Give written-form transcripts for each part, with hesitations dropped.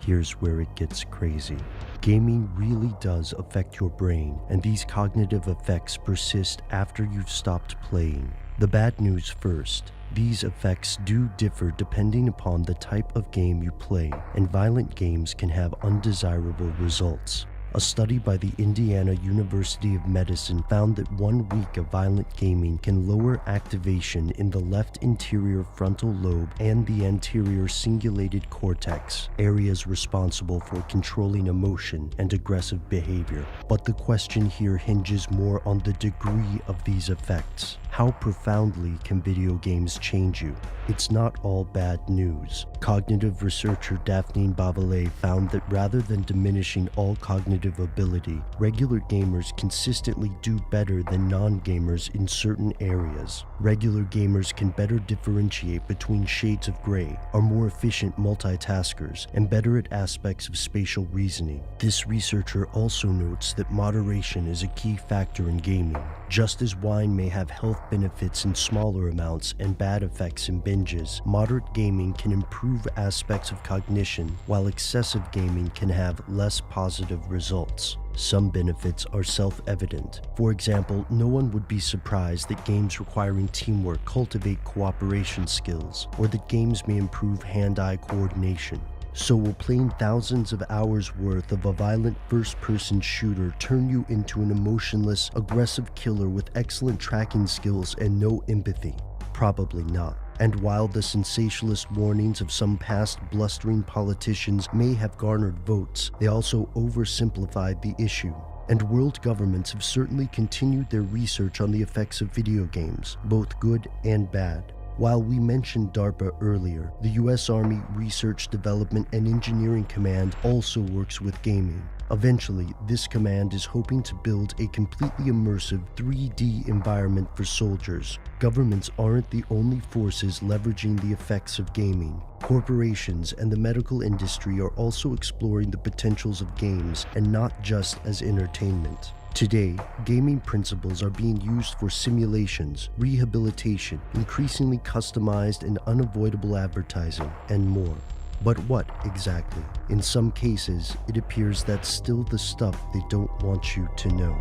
Here's where it gets crazy. Gaming really does affect your brain, and these cognitive effects persist after you've stopped playing. The bad news first. These effects do differ depending upon the type of game you play, and violent games can have undesirable results. A study by the Indiana University of Medicine found that 1 week of violent gaming can lower activation in the left interior frontal lobe and the anterior cingulated cortex, areas responsible for controlling emotion and aggressive behavior. But the question here hinges more on the degree of these effects. How profoundly can video games change you? It's not all bad news. Cognitive researcher Daphne Bavelet found that rather than diminishing all cognitive ability, regular gamers consistently do better than non-gamers in certain areas. Regular gamers can better differentiate between shades of gray, are more efficient multitaskers, and better at aspects of spatial reasoning. This researcher also notes that moderation is a key factor in gaming. Just as wine may have health benefits in smaller amounts and bad effects in binges, moderate gaming can improve aspects of cognition, while excessive gaming can have less positive results. Some benefits are self-evident. For example, no one would be surprised that games requiring teamwork cultivate cooperation skills, or that games may improve hand-eye coordination. So will playing thousands of hours worth of a violent first-person shooter turn you into an emotionless, aggressive killer with excellent tracking skills and no empathy? Probably not. And while the sensationalist warnings of some past blustering politicians may have garnered votes, they also oversimplified the issue. And world governments have certainly continued their research on the effects of video games, both good and bad. While we mentioned DARPA earlier, the US Army Research Development and Engineering Command also works with gaming. Eventually, this command is hoping to build a completely immersive 3D environment for soldiers. Governments aren't the only forces leveraging the effects of gaming. Corporations and the medical industry are also exploring the potentials of games, and not just as entertainment. Today, gaming principles are being used for simulations, rehabilitation, increasingly customized and unavoidable advertising, and more. But what exactly? In some cases, it appears that's still the stuff they don't want you to know.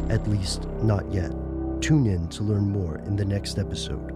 At least, not yet. Tune in to learn more in the next episode.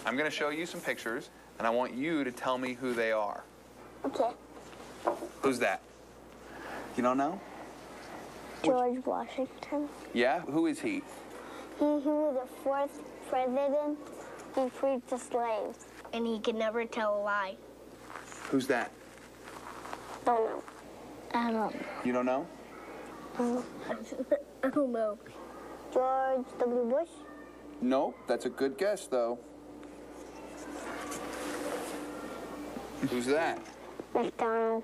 I'm going to show you some pictures, and I want you to tell me who they are. Okay. Who's that? You don't know? George Washington. Yeah? Who is he? He was the fourth president. He freed the slaves. And he could never tell a lie. Who's that? Don't know. I don't know. You don't know? I don't know. George W. Bush? Nope. That's a good guess, though. Who's that? McDonald.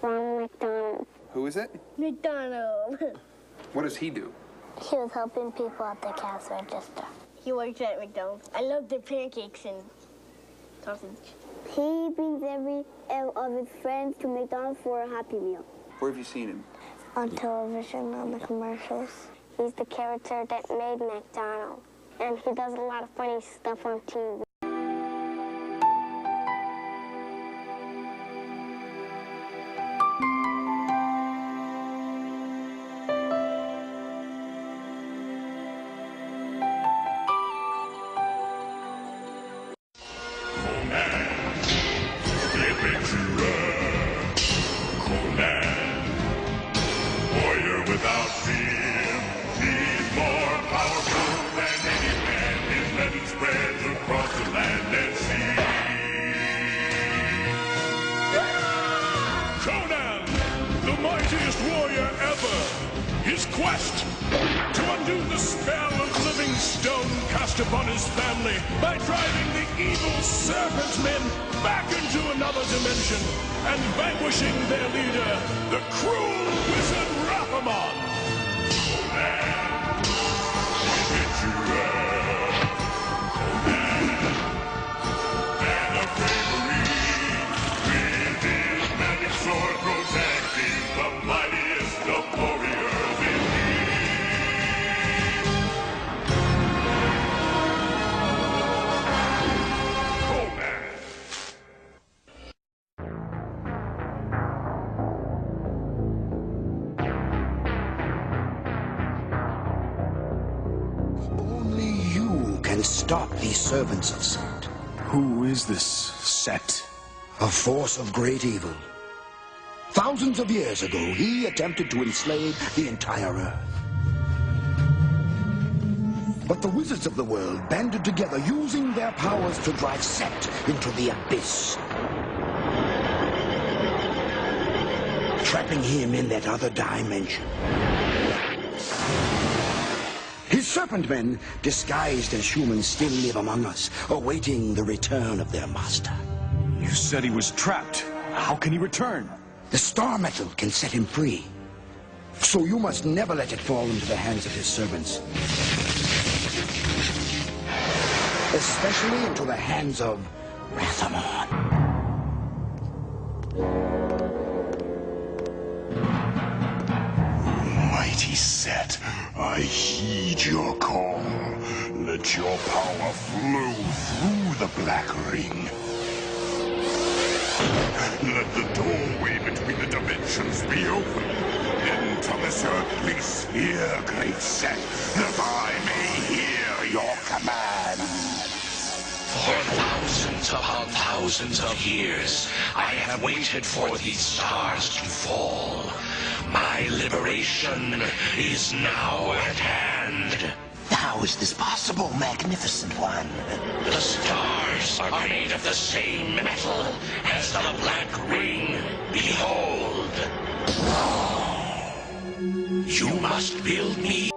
Ronald McDonald. Who is it? McDonald. What does he do? He was helping people at the cash register. He works at McDonald's. I love the pancakes and sausage. He brings every of his friends to McDonald's for a Happy Meal. Where have you seen him? On television, on the commercials. He's the character that made McDonald. And he does a lot of funny stuff on TV. Without fear, he's more powerful than any man in avenged upon his family by driving the evil serpent men back into another dimension and vanquishing their leader, the cruel wizard Raphamon. Sword protecting the mightiest of warriors indeed. Conan. Only you can stop these servants of Set. Who is this Set? A force of great evil. Thousands of years ago, he attempted to enslave the entire Earth. But the wizards of the world banded together, using their powers to drive Set into the abyss. Trapping him in that other dimension. His serpent men, disguised as humans, still live among us, awaiting the return of their master. You said he was trapped. How can he return? The star metal can set him free. So you must never let it fall into the hands of his servants. Especially into the hands of Raphamon. Mighty Set, I heed your call. Let your power flow through the Black Ring. Let the doorway between the dimensions be open. Enter this earthly sphere, great Set, that I may hear your command. For thousands upon thousands of years, I have waited for these stars to fall. My liberation is now at hand. How is this possible, Magnificent One? The stars are made of the same metal as the Black Ring. Behold. You must build me.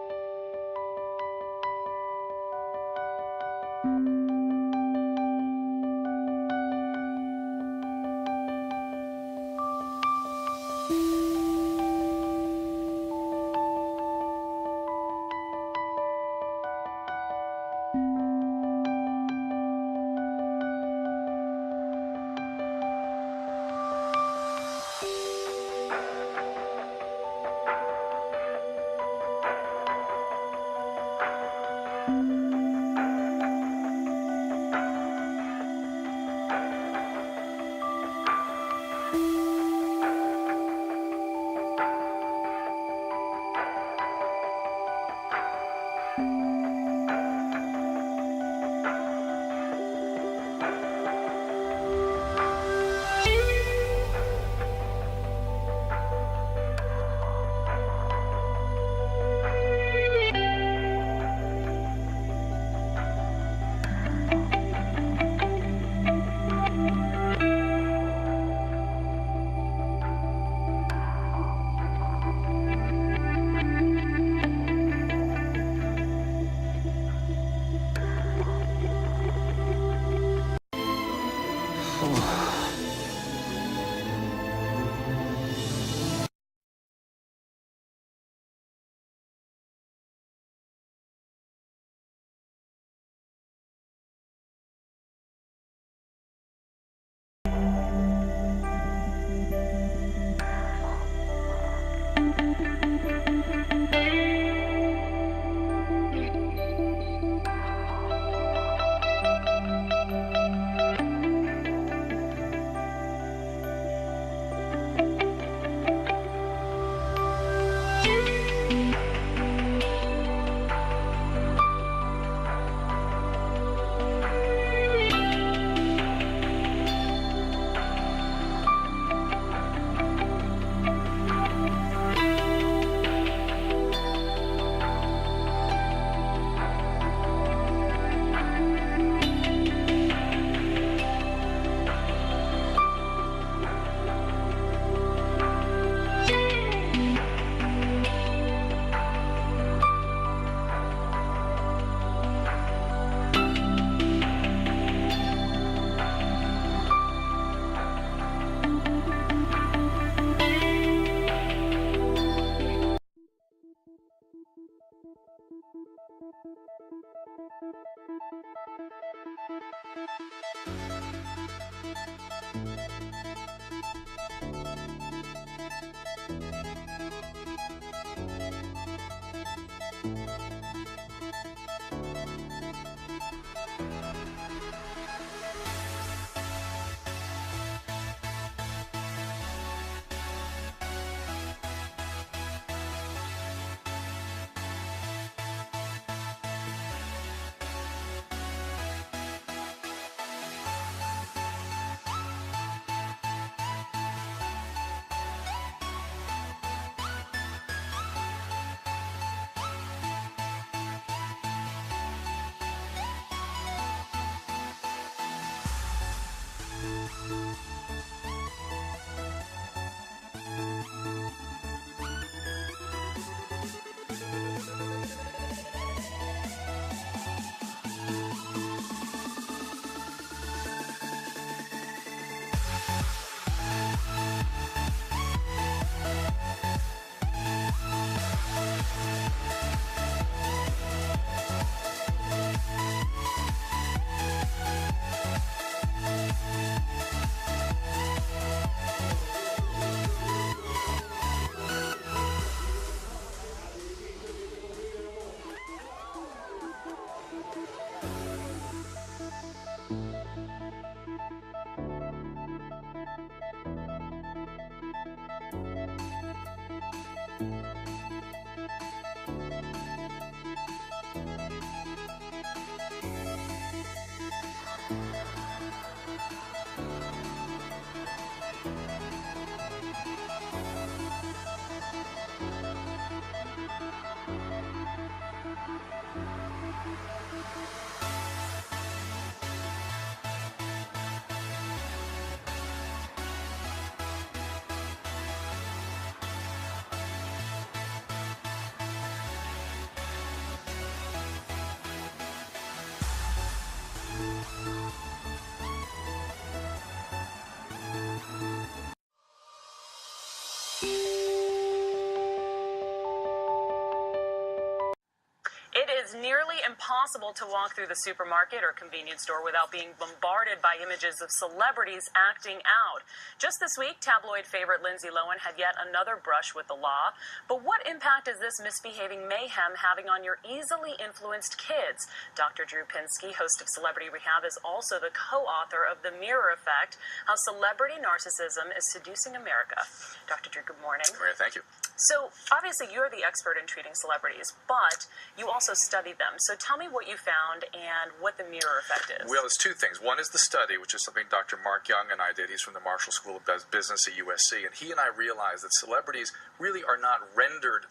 It is nearly impossible to walk through the supermarket or convenience store without being bombarded by images of celebrities acting out. Just this week, tabloid favorite Lindsay Lohan had yet another brush with the law. But what impact is this misbehaving mayhem having on your easily influenced kids? Dr. Drew Pinsky, host of Celebrity Rehab, is also the co-author of The Mirror Effect, How Celebrity Narcissism is Seducing America. Dr. Drew, good morning. Maria, thank you. So, obviously, you're the expert in treating celebrities, but you also studied them. So tell me what you found and what the mirror effect is. Well, there's two things. One is the study, which is something Dr. Mark Young and I did. He's from the Marshall School of Business at USC, and he and I realized that celebrities really are not rendered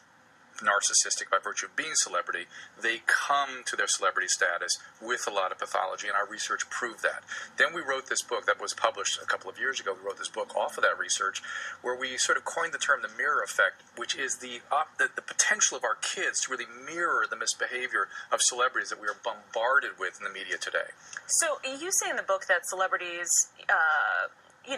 narcissistic by virtue of being a celebrity. They come to their celebrity status with a lot of pathology, and our research proved that. Then we wrote this book that was published a couple of years ago. We wrote this book off of that research, where we sort of coined the term the mirror effect, which is the potential of our kids to really mirror the misbehavior of celebrities that we are bombarded with in the media today. So you say in the book that celebrities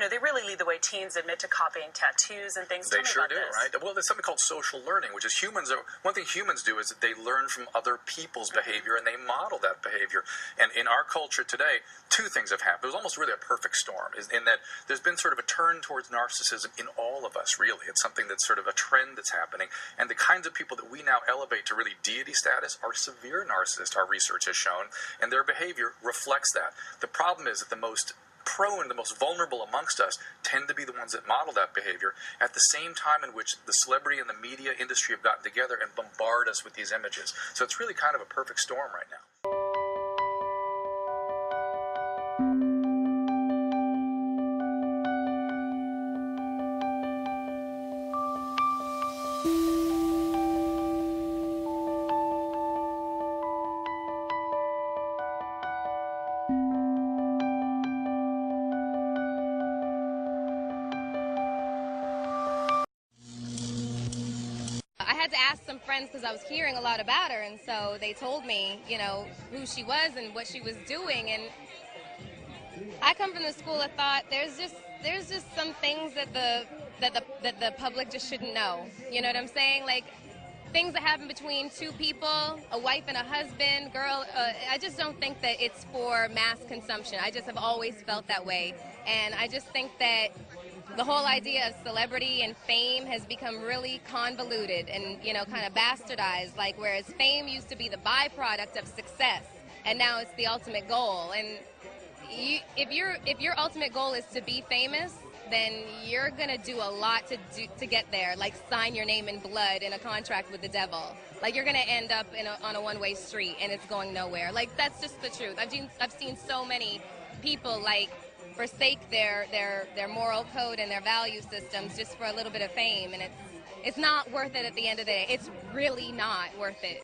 they really lead the way. Teens admit to copying tattoos and things. They sure do, right? Well, there's something called social learning, which is one thing humans do is that they learn from other people's behavior and they model that behavior. And in our culture today, two things have happened. It was almost really a perfect storm, in that there's been sort of a turn towards narcissism in all of us, really. It's something that's sort of a trend that's happening. And the kinds of people that we now elevate to really deity status are severe narcissists, our research has shown, and their behavior reflects that. The problem is that the most prone, the most vulnerable amongst us tend to be the ones that model that behavior at the same time in which the celebrity and the media industry have gotten together and bombard us with these images. So it's really kind of a perfect storm right now. I had to ask some friends because I was hearing a lot about her, and so they told me, who she was and what she was doing. And I come from the school of thought there's just some things that the public just shouldn't know. You know what I'm saying? Like things that happen between two people, a wife and a husband, girl. I just don't think that it's for mass consumption. I just have always felt that way, and I just think that the whole idea of celebrity and fame has become really convoluted and, kind of bastardized, like whereas fame used to be the byproduct of success, and now it's the ultimate goal. And if your ultimate goal is to be famous, then you're going to do a lot to get there, like sign your name in blood in a contract with the devil. Like you're going to end up on a one-way street and it's going nowhere. Like that's just the truth. I've seen so many people forsake their moral code and their value systems just for a little bit of fame, and it's not worth it at the end of the day. It's really not worth it.